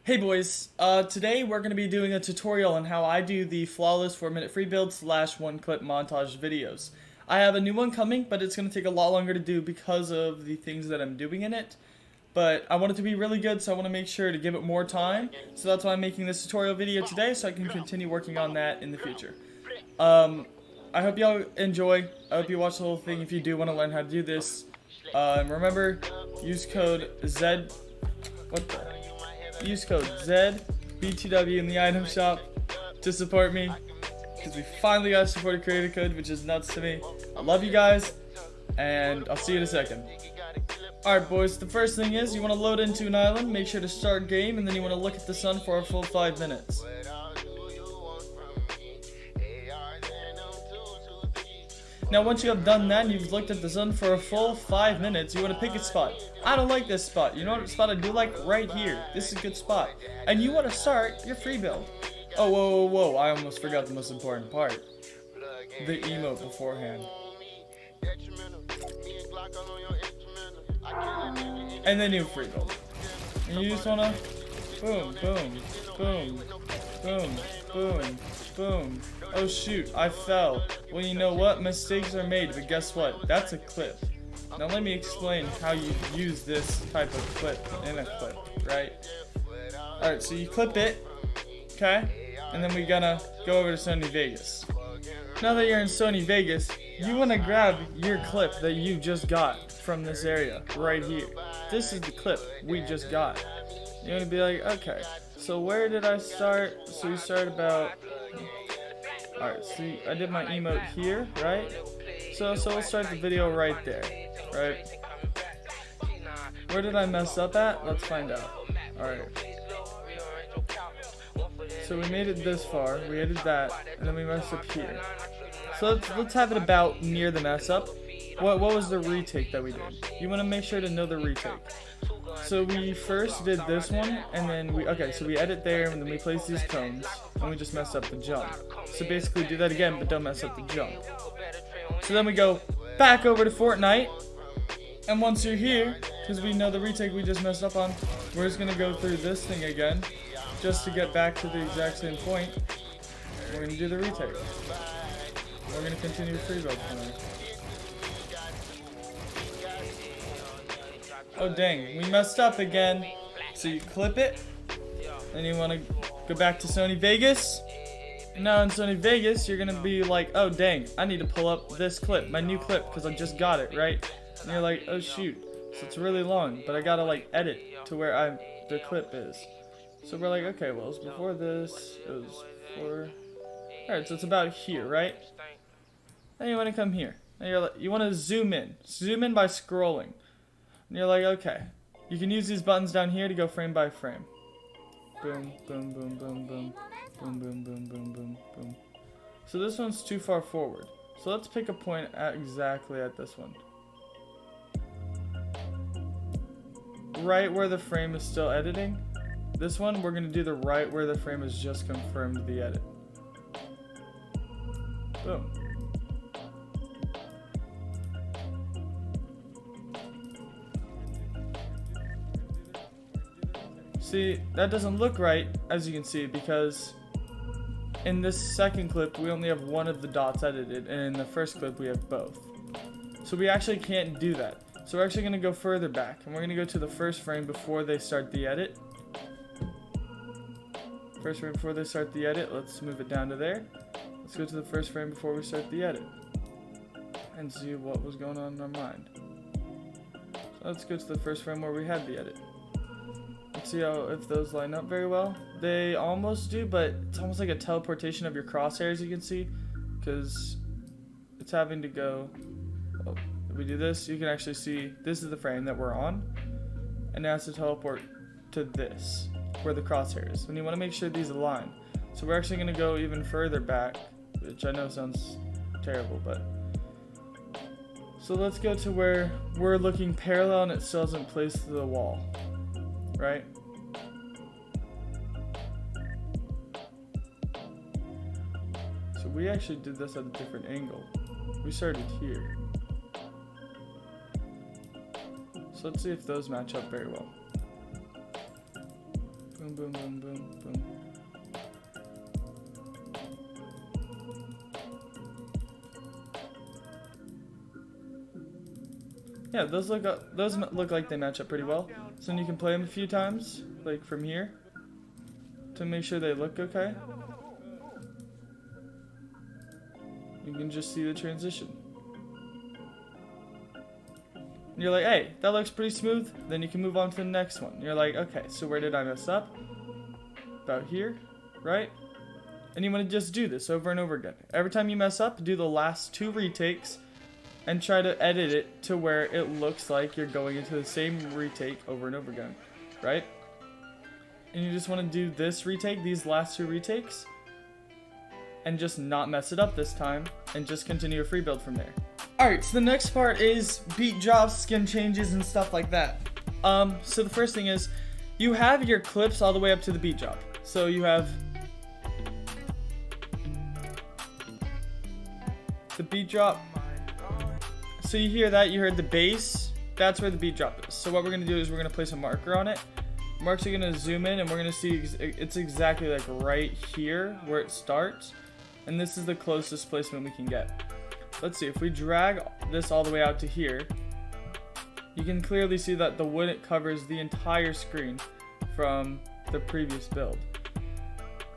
Hey boys, today we're going to be doing a tutorial on how I do the flawless 4-minute free build / 1-clip montage videos. I have a new one coming, but it's going to take a lot longer to do because of the things that I'm doing in it. But I want it to be really good, so I want to make sure to give it more time. So that's why I'm making this tutorial video today, so I can continue working on that in the future. I hope y'all enjoy. I hope you watch the whole thing if you do want to learn how to do this. Remember, use code Z... What the... Use code ZBTW in the item shop to support me, because we finally got a supported creator code, which is nuts to me. I love you guys, and I'll see you in a second. Alright boys, the first thing is you want to load into an island, make sure to start game, and then you want to look at the sun for a full 5 minutes. Now once you have done that and you've looked at the sun for a full 5 minutes, you want to pick a spot. I don't like this spot. You know what spot I do like? Right here. This is a good spot. And you want to start your free build. Oh, whoa. I almost forgot the most important part. The emote beforehand. And then you free build. And you just want to boom. Oh shoot, I fell. Well, you know what? Mistakes are made, but guess what? That's a clip. Now let me explain how you use this type of clip in a clip, right? Alright, so you clip it, okay? And then we're gonna go over to Sony Vegas. Now that you're in Sony Vegas, you want to grab your clip that you just got from this area, right here. This is the clip we just got. You're gonna be like, okay, so where did I start? So you start about... Alright, so I did my emote here, right? So we'll start the video right there, right? Where did I mess up at? Let's find out. Alright. So we made it this far, we added that, and then we messed up here. So let's have it about near the mess up. What was the retake that we did? You want to make sure to know the retake. So we first did this one, and then we edit there, and then we place these cones, and we just messed up the jump. So basically do that again, but don't mess up the jump. So then we go back over to Fortnite, and once you're here, because we know the retake we just messed up on, we're just going to go through this thing again, just to get back to the exact same point. We're going to do the retake. We're going to continue free build tonight. Oh dang, we messed up again. So you clip it, and you want to go back to Sony Vegas. And now in Sony Vegas, you're gonna be like, oh dang, I need to pull up this clip, my new clip, because I just got it, right? And you're like, oh shoot, so it's really long, but I gotta like edit to where the clip is. So we're like, okay, well it's before this, it was before. Alright, so it's about here, right? Then you want to come here. And you're like, you want to zoom in by scrolling. And you're like, okay, you can use these buttons down here to go frame by frame. Boom, boom, boom, boom, boom, boom, boom, boom, boom, boom, boom. So this one's too far forward. So let's pick a point exactly at this one. Right where the frame is still editing. This one, we're going to do the right where the frame has just confirmed the edit. Boom. See, that doesn't look right, as you can see, because in this second clip, we only have one of the dots edited, and in the first clip, we have both. So we actually can't do that. So we're actually going to go further back, and we're going to go to the first frame before they start the edit. First frame before they start the edit, let's move it down to there. Let's go to the first frame before we start the edit, and see what was going on in our mind. So let's go to the first frame where we had the edit. Let's see if those line up very well. They almost do, but it's almost like a teleportation of your crosshairs, you can see, because it's having to go. Oh, if we do this, you can actually see this is the frame that we're on, and now it's to teleport to this where the crosshair is. And you want to make sure these align. So we're actually going to go even further back, which I know sounds terrible, but so let's go to where we're looking parallel and it still isn't placed to the wall. Right? So we actually did this at a different angle. We started here. So let's see if those match up very well. Boom, boom, boom, boom, boom. Yeah, those look like they match up pretty well. So then you can play them a few times, like from here, to make sure they look okay. You can just see the transition. And you're like, hey, that looks pretty smooth. Then you can move on to the next one. You're like, okay, so where did I mess up? About here, right? And you want to just do this over and over again. Every time you mess up, do the last 2 retakes and try to edit it to where it looks like you're going into the same retake over and over again, right? And you just want to do this retake, these last 2 retakes, and just not mess it up this time, and just continue a free build from there. Alright, so the next part is beat drops, skin changes, and stuff like that. So the first thing is, you have your clips all the way up to the beat drop. So you have the beat drop. So you hear that, you heard the bass, that's where the beat drop is. So what we're going to do is we're going to place a marker on it. Marks are going to zoom in and we're going to see it's exactly like right here where it starts. And this is the closest placement we can get. Let's see, if we drag this all the way out to here, you can clearly see that the wood covers the entire screen from the previous build.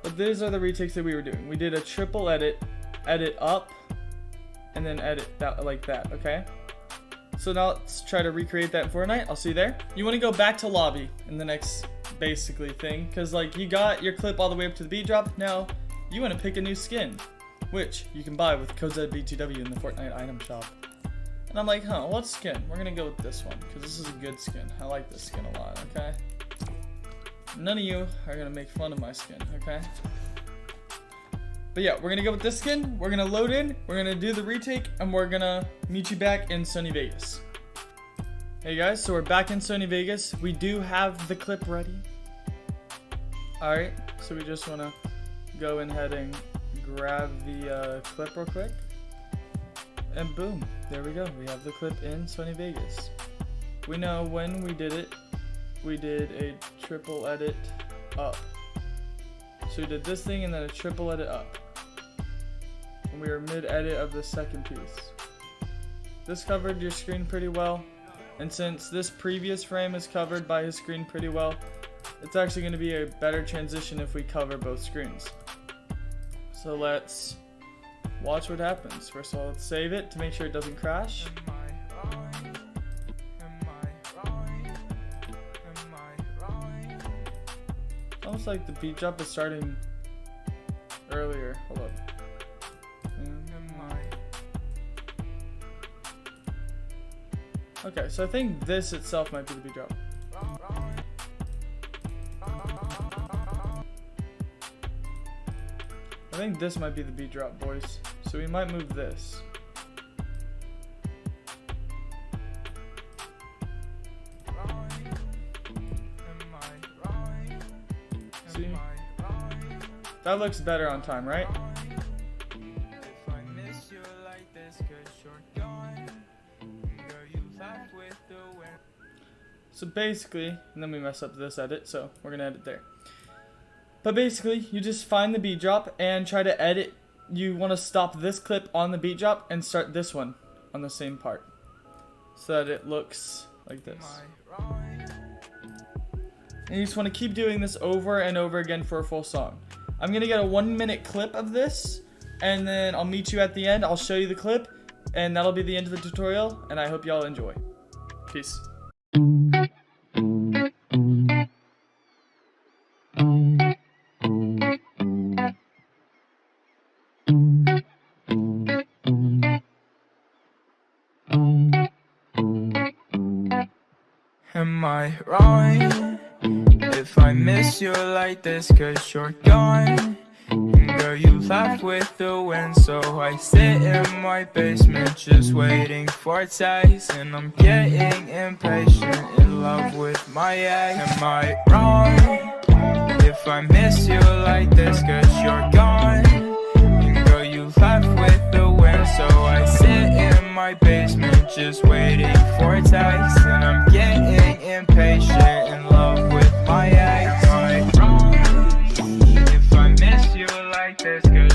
But these are the retakes that we were doing. We did a triple edit, edit up, and then edit that like that, okay? So now let's try to recreate that in Fortnite. I'll see you there. You want to go back to lobby in the next basically thing, because like you got your clip all the way up to the beat drop. Now you want to pick a new skin, which you can buy with code BTW in the Fortnite item shop. And I'm like, huh, what skin? We're gonna go with this one, because this is a good skin. I like this skin a lot, okay? None of you are gonna make fun of my skin, okay? But yeah, we're gonna go with this skin, we're gonna load in, we're gonna do the retake, and we're gonna meet you back in Sunny Vegas. Hey guys, so we're back in Sunny Vegas. We do have the clip ready. Alright, so we just wanna go ahead and grab the clip real quick. And boom, there we go. We have the clip in Sunny Vegas. We know when we did it, we did a triple edit up. So we did this thing and then a triple edit up. And we were mid-edit of the second piece. This covered your screen pretty well. And since this previous frame is covered by his screen pretty well, it's actually going to be a better transition if we cover both screens. So let's watch what happens. First of all, let's save it to make sure it doesn't crash. Almost like the beat drop is starting earlier. Hold up. Okay, so I think this itself might be the beat drop. I think this might be the beat drop, boys. So we might move this. See? That looks better on time, right? So basically, and then we mess up this edit, so we're gonna edit there. But basically, you just find the beat drop and try to edit. You want to stop this clip on the beat drop and start this one on the same part, so that it looks like this. And you just want to keep doing this over and over again for a full song. I'm gonna get a 1-minute clip of this, and then I'll meet you at the end. I'll show you the clip, and that'll be the end of the tutorial, and I hope y'all enjoy. Peace. Am I wrong if I miss you like this, cause you're gone? And girl, you laugh with the wind, so I sit in my basement just waiting for text. And I'm getting impatient, in love with my ex. Am I wrong if I miss you like this, cause you're gone? And girl, you laugh with the wind, so I sit in my basement just waiting for text. And I'm getting impatient, in love with my ex. Am I wrong? like this, cause